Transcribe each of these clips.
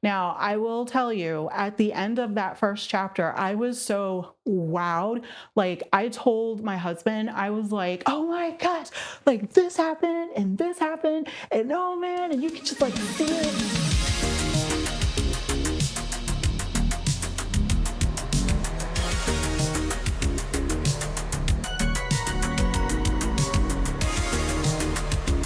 Now, I will tell you, at the end of that first chapter, I was so wowed. Like, I told my husband, I was like, oh my gosh, like this happened, and oh man, and you can just like see it.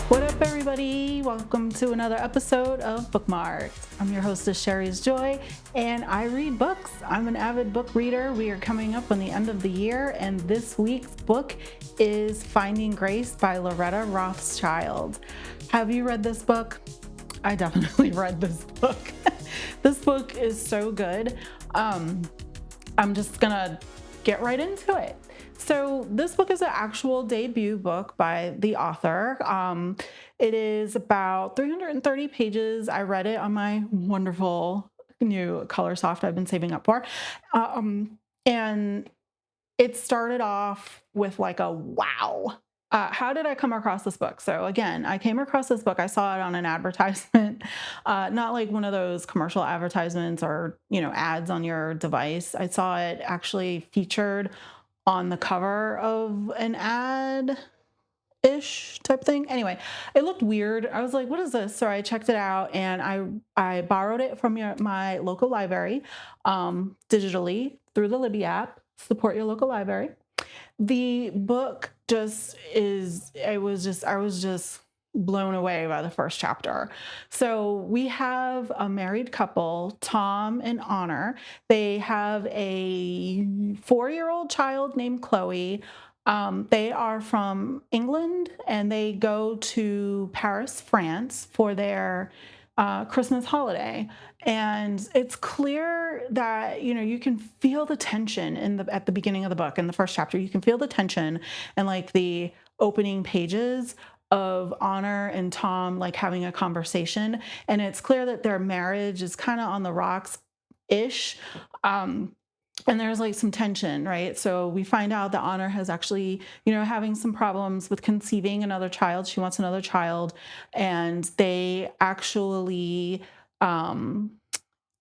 What up, everybody? Welcome to another episode of Bookmarked. I'm your hostess, Sherry's Joy, and I read books. I'm an avid book reader. We are coming up on the end of the year, and this week's book is Finding Grace by Loretta Rothschild. Have you read this book? I definitely read this book. This book is so good. I'm just gonna get right into it. So this book is an actual debut book by the author. It is about 330 pages. I read it on my wonderful new color soft I've been saving up for. And it started off with like a wow. How did I come across this book? So again, I came across this book. I saw it on an advertisement, not like one of those commercial advertisements or ads on your device. I saw it actually featured on the cover of an ad ish type thing. Anyway, it looked weird. I was like, what is this? So I checked it out and I borrowed it from my local library digitally through the Libby app. Support your local library. The book I was just blown away by the first chapter. So we have a married couple, Tom and Honor. They have a 4-year-old child named Chloe. They are from England and they go to Paris, France for their Christmas holiday. And it's clear that, you can feel the tension at the beginning of the book, in the first chapter. You can feel the tension and like the opening pages of Honor and Tom like having a conversation. And it's clear that their marriage is kind of on the rocks ish. And there's like some tension, right? So we find out that Honor has actually, having some problems with conceiving another child. She wants another child, and they actually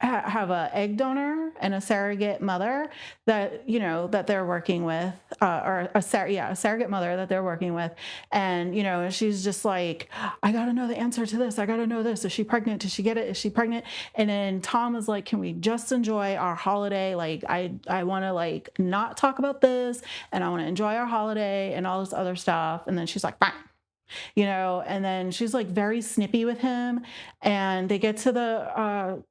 have a egg donor and a surrogate mother that that they're working with, or a surrogate mother that they're working with. And she's just like, I gotta know the answer to this. I gotta know this. Is she pregnant? Did she get it? Is she pregnant? And then Tom is like, can we just enjoy our holiday? Like I want to like not talk about this, and I want to enjoy our holiday and all this other stuff. And then she's like, fine. And then she's like very snippy with him, and they get to the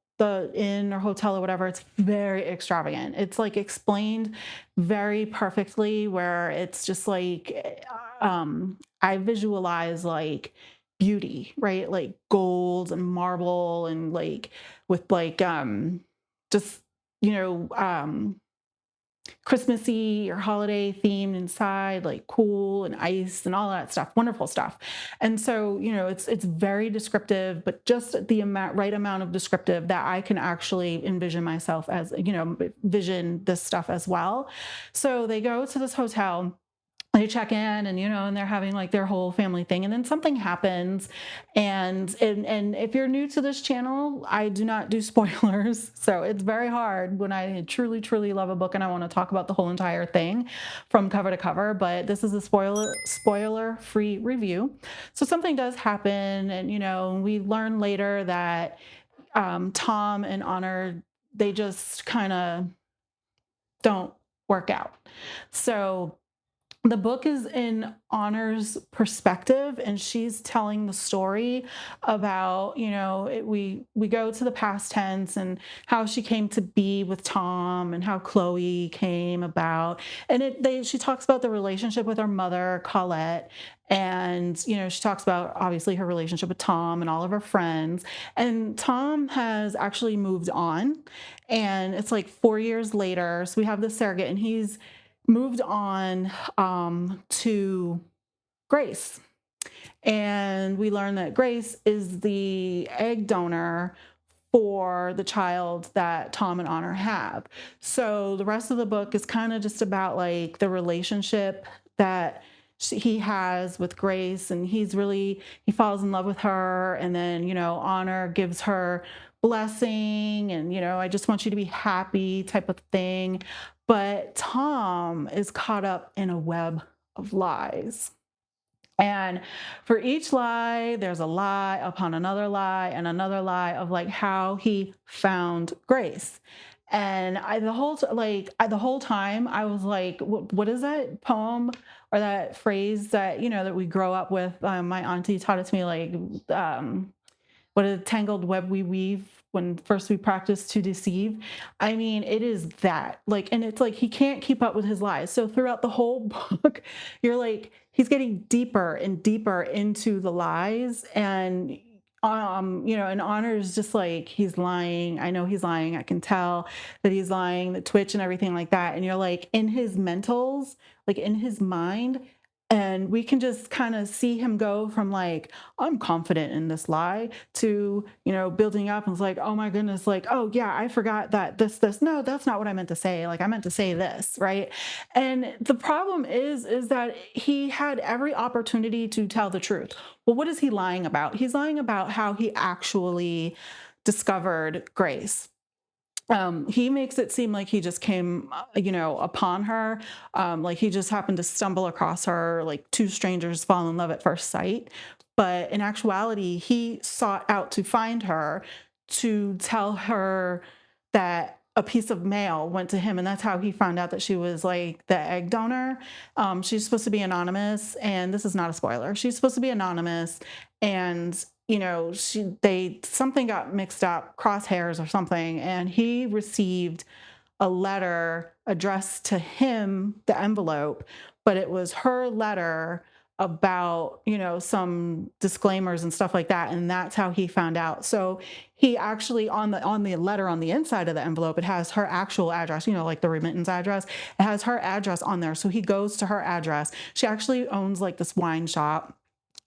inn or hotel or whatever. It's very extravagant. It's like explained very perfectly, where it's just like I visualize like beauty, right? Like gold and marble and like with like just you know Christmassy or holiday themed inside, like cool and ice and all that stuff, wonderful stuff. And so, it's very descriptive, but just the right amount of descriptive that I can actually envision myself as, vision this stuff as well. So they go to this hotel. They check in, and they're having like their whole family thing, and then something happens. And if you're new to this channel, I do not do spoilers, so it's very hard when I truly love a book and I want to talk about the whole entire thing from cover to cover. But this is a spoiler free review. So something does happen, and we learn later that Tom and Honor, they just kind of don't work out. So the book is in Honor's perspective, and she's telling the story about, we go to the past tense and how she came to be with Tom and how Chloe came about. And she talks about the relationship with her mother, Colette. And, she talks about obviously her relationship with Tom and all of her friends. And Tom has actually moved on, and it's like 4 years later. So we have the surrogate, and he's moved on to Grace. And we learn that Grace is the egg donor for the child that Tom and Honor have. So the rest of the book is kind of just about like the relationship that he has with Grace, and he falls in love with her. And then, Honor gives her blessing and, I just want you to be happy type of thing. But Tom is caught up in a web of lies. And for each lie, there's a lie upon another lie and another lie of like how he found grace. And the whole time I was like, what is that poem or that phrase that that we grow up with? My auntie taught it to me, like, what a tangled web we weave when first we practice to deceive. I mean, it is that, like, and it's like he can't keep up with his lies. So throughout the whole book, you're like, he's getting deeper and deeper into the lies. And and Honor is just like, he's lying. I know he's lying. I can tell that he's lying, the twitch and everything like that. And you're like in his mentals, like in his mind. And we can just kind of see him go from like, I'm confident in this lie to, building up and it's like, oh my goodness, like, oh yeah, I forgot that this, no, that's not what I meant to say. Like I meant to say this, right? And the problem is that he had every opportunity to tell the truth. Well, what is he lying about? He's lying about how he actually discovered grace. He makes it seem like he just came, upon her, like he just happened to stumble across her, like two strangers fall in love at first sight. But in actuality, he sought out to find her, to tell her that a piece of mail went to him, and that's how he found out that she was like the egg donor. She's supposed to be anonymous, and this is not a spoiler. She's supposed to be anonymous, and something got mixed up, crosshairs or something, and he received a letter addressed to him, the envelope, but it was her letter about, some disclaimers and stuff like that. And that's how he found out. So he actually, on the letter on the inside of the envelope, it has her actual address, like the remittance address. It has her address on there. So he goes to her address. She actually owns like this wine shop.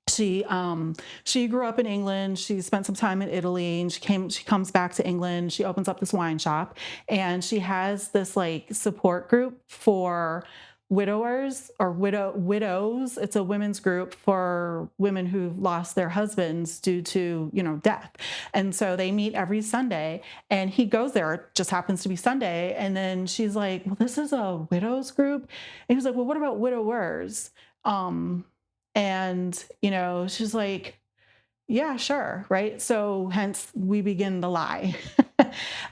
She grew up in England. She spent some time in Italy, and she comes back to England. She opens up this wine shop, and she has this like support group for widowers or widows. It's a women's group for women who've lost their husbands due to, death. And so they meet every Sunday, and he goes there. It just happens to be Sunday. And then she's like, well, this is a widows group. And he's like, well, what about widowers? And, she's like, yeah, sure. Right. So hence we begin the lie.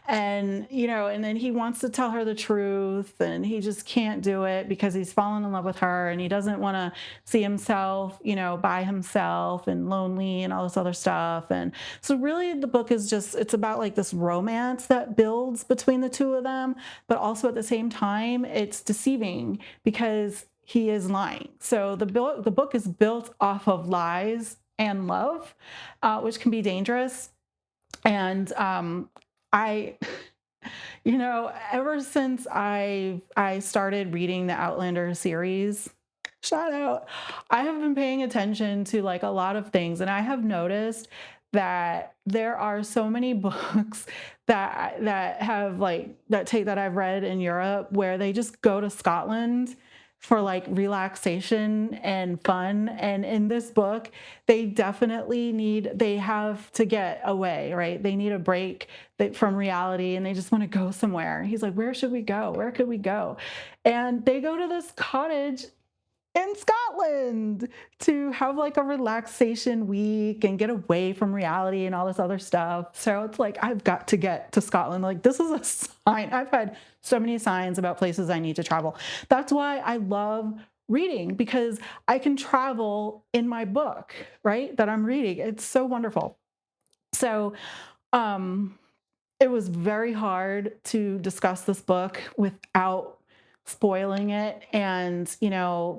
And then he wants to tell her the truth, and he just can't do it because he's fallen in love with her, and he doesn't want to see himself, by himself and lonely and all this other stuff. And so really the book is it's about like this romance that builds between the two of them, but also at the same time, it's deceiving because he is lying. So the book is built off of lies and love, which can be dangerous. And I, ever since I started reading the Outlander series, shout out, I have been paying attention to like a lot of things, and I have noticed that there are so many books that have like that I've read in Europe where they just go to Scotland for like relaxation and fun. And in this book, they have to get away, right? They need a break from reality, and they just want to go somewhere. He's like, where should we go? Where could we go? And they go to this cottage in Scotland to have like a relaxation week and get away from reality and all this other stuff. So it's like, I've got to get to Scotland. Like, this is a sign. I've had so many signs about places I need to travel. That's why I love reading, because I can travel in my book, right? That I'm reading. It's so wonderful. So, it was very hard to discuss this book without spoiling it. And,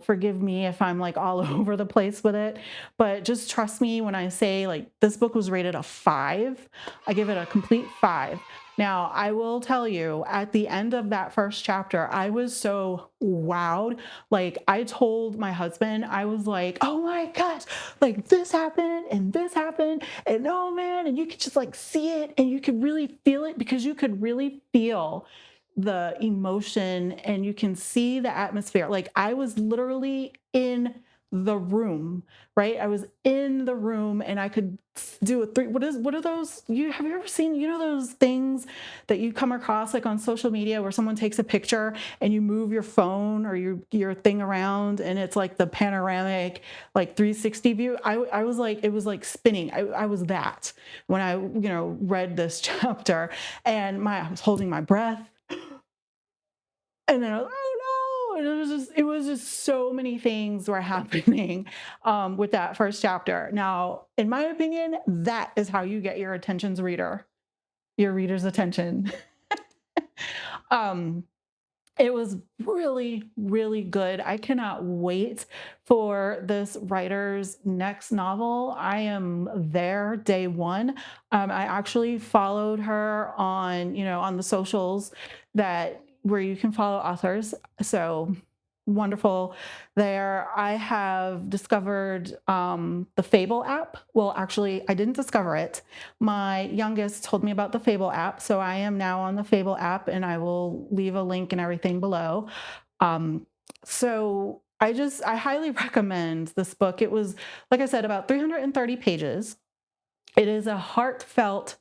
forgive me if I'm like all over the place with it, but just trust me when I say like this book was rated a 5. I give it a complete 5. Now, I will tell you, at the end of that first chapter, I was so wowed. Like, I told my husband, I was like, oh my gosh, like this happened and oh man, and you could just like see it, and you could really feel it, because you could really feel the emotion and you can see the atmosphere. Like, I was literally in the room, right? I was in the room and I could do a three. What are those? Have you ever seen, those things that you come across like on social media where someone takes a picture and you move your phone or your thing around and it's like the panoramic, like 360 view. I was like, it was like spinning. I was that when I, read this chapter, and I was holding my breath. And then I was, oh no! And it was just so many things were happening with that first chapter. Now, in my opinion, that is how you get your your reader's attention. um, it was really, really good. I cannot wait for this writer's next novel. I am there day one. I actually followed her on, on the socials where you can follow authors. So wonderful there. I have discovered the Fable app. Well, actually, I didn't discover it. My youngest told me about the Fable app. So I am now on the Fable app, and I will leave a link and everything below. So I highly recommend this book. It was, like I said, about 330 pages. It is a heartfelt,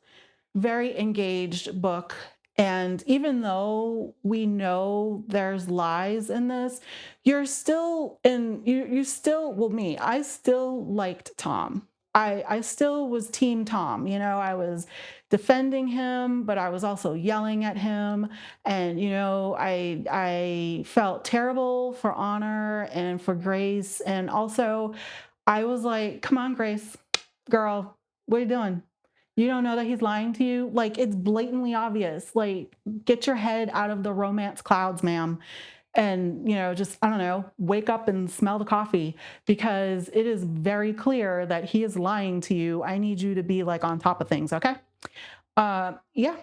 very engaged book. And even though we know there's lies in this, you're still you still, well, me, I still liked Tom. I still was team Tom. I was defending him, but I was also yelling at him. And, I felt terrible for Honor and for Grace. And also I was like, come on, Grace, girl, what are you doing? You don't know that he's lying to you? Like, it's blatantly obvious. Like, get your head out of the romance clouds, ma'am. And, just, I don't know, wake up and smell the coffee, because it is very clear that he is lying to you. I need you to be like on top of things. Okay. Yeah.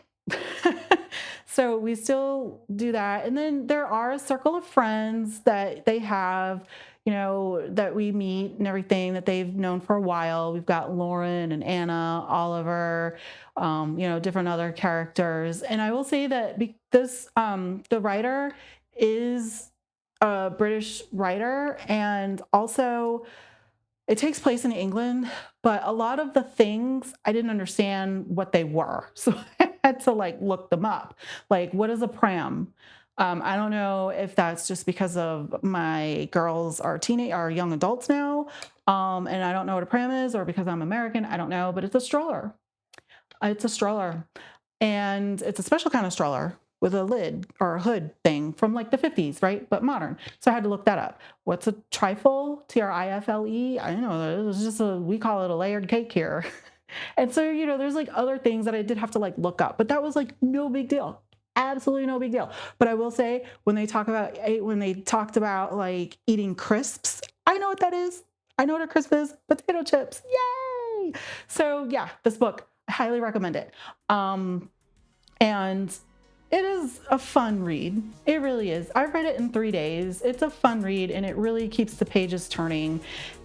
So we still do that. And then there are a circle of friends that they have, that we meet and everything, that they've known for a while. We've got Lauren and Anna, Oliver, different other characters. And I will say that this, the writer is a British writer, and also it takes place in England, but a lot of the things I didn't understand what they were. So I had to look them up. Like, what is a pram? I don't know if that's just because of my girls are young adults now, and I don't know what a pram is, or because I'm American. I don't know, but it's a stroller. It's a stroller, and it's a special kind of stroller with a lid or a hood thing from the 50s, right? But modern. So I had to look that up. What's a trifle? Trifle? I don't know. It was just we call it a layered cake here. And so, there's other things that I did have to look up, but that was no big deal. Absolutely no big deal. But I will say, when they talked about eating crisps, I know what that is. I know what a crisp is. Potato chips. Yay! So yeah, this book, I highly recommend it. And it is a fun read. It really is. I read it in 3 days. It's a fun read, and it really keeps the pages turning.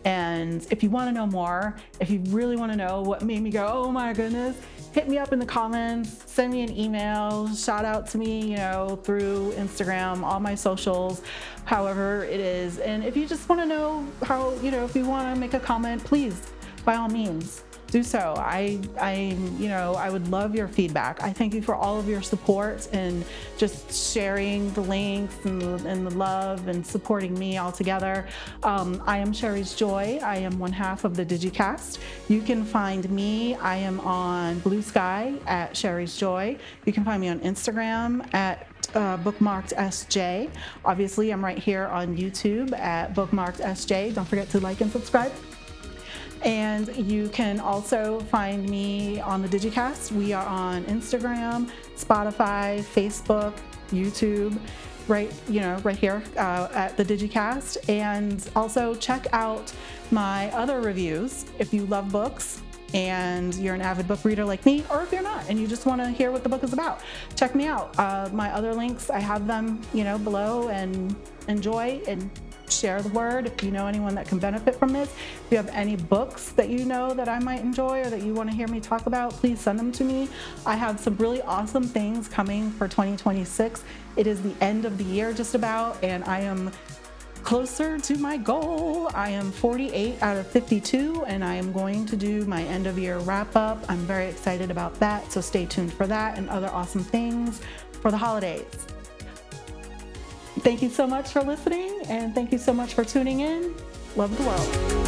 And if you want to know more, if you really want to know what made me go, oh my goodness, hit me up in the comments, send me an email, shout out to me, through Instagram, all my socials, however it is. And if you just want to know how, if you want to make a comment, please, by all means, do so. I would love your feedback. I thank you for all of your support and just sharing the links and the love and supporting me all together. I am Sherry's Joy. I am one half of the DigiKast. You can find me. I am on Blue Sky at Sherry's Joy. You can find me on Instagram at Bookmarked SJ. Obviously, I'm right here on YouTube at Bookmarked SJ. Don't forget to like and subscribe. And you can also find me on the DigiKast. We are on Instagram, Spotify, Facebook, YouTube, right here at the DigiKast. And also check out my other reviews if you love books and you're an avid book reader like me, or if you're not and you just want to hear what the book is about. Check me out. My other links, I have them, below, and enjoy and share the word. If you know anyone that can benefit from this, if you have any books that you know that I might enjoy or that you want to hear me talk about, please send them to me. I have some really awesome things coming for 2026. It is the end of the year just about, and I am closer to my goal. I am 48 out of 52, and I am going to do my end of year wrap up. I'm very excited about that, so stay tuned for that and other awesome things for the holidays. Thank you so much for listening, and thank you so much for tuning in. Love the world.